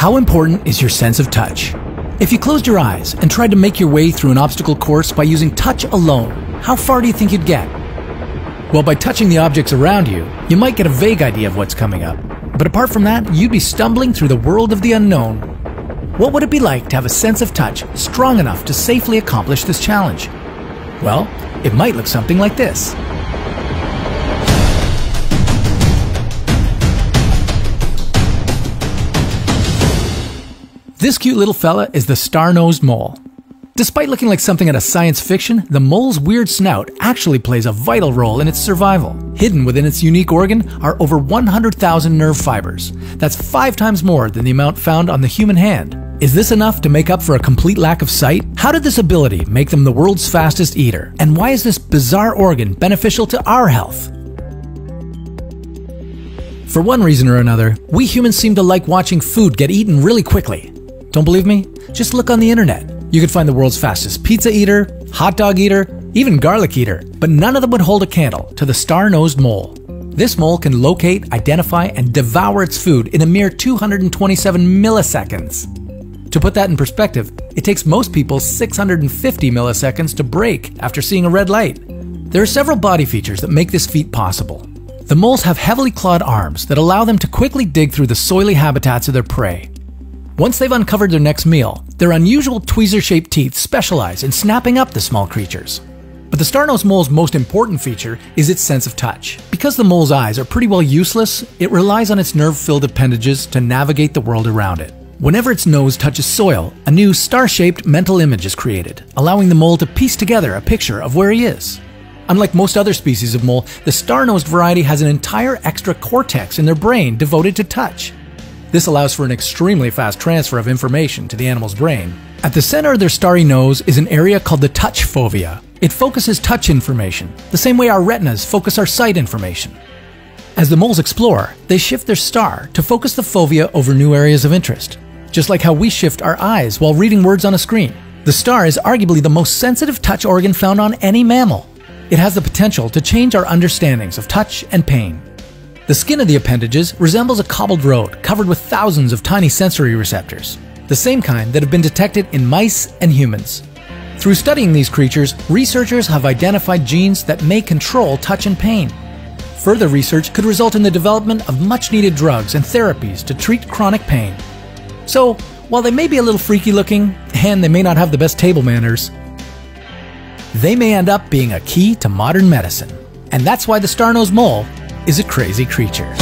How important is your sense of touch? If you closed your eyes and tried to make your way through an obstacle course by using touch alone, how far do you think you'd get? Well, by touching the objects around you, you might get a vague idea of what's coming up. But apart from that, you'd be stumbling through the world of the unknown. What would it be like to have a sense of touch strong enough to safely accomplish this challenge? Well, it might look something like this. This cute little fella is the star-nosed mole. Despite looking like something out of science fiction, the mole's weird snout actually plays a vital role in its survival. Hidden within its unique organ are over 100,000 nerve fibers. That's 5 times more than the amount found on the human hand. Is this enough to make up for a complete lack of sight? How did this ability make them the world's fastest eater? And why is this bizarre organ beneficial to our health? For one reason or another, we humans seem to like watching food get eaten really quickly. Don't believe me? Just look on the internet. You could find the world's fastest pizza eater, hot dog eater, even garlic eater, but none of them would hold a candle to the star-nosed mole. This mole can locate, identify, and devour its food in a mere 227 milliseconds. To put that in perspective, it takes most people 650 milliseconds to brake after seeing a red light. There are several body features that make this feat possible. The moles have heavily clawed arms that allow them to quickly dig through the soily habitats of their prey. Once they've uncovered their next meal, their unusual tweezer-shaped teeth specialize in snapping up the small creatures. But the star-nosed mole's most important feature is its sense of touch. Because the mole's eyes are pretty well useless, it relies on its nerve-filled appendages to navigate the world around it. Whenever its nose touches soil, a new star-shaped mental image is created, allowing the mole to piece together a picture of where he is. Unlike most other species of mole, the star-nosed variety has an entire extra cortex in their brain devoted to touch. This allows for an extremely fast transfer of information to the animal's brain. At the center of their starry nose is an area called the touch fovea. It focuses touch information, the same way our retinas focus our sight information. As the moles explore, they shift their star to focus the fovea over new areas of interest, just like how we shift our eyes while reading words on a screen. The star is arguably the most sensitive touch organ found on any mammal. It has the potential to change our understandings of touch and pain. The skin of the appendages resembles a cobbled road covered with thousands of tiny sensory receptors, the same kind that have been detected in mice and humans. Through studying these creatures, researchers have identified genes that may control touch and pain. Further research could result in the development of much-needed drugs and therapies to treat chronic pain. So, while they may be a little freaky looking, and they may not have the best table manners, they may end up being a key to modern medicine. And that's why the star-nosed mole is a crazy creature.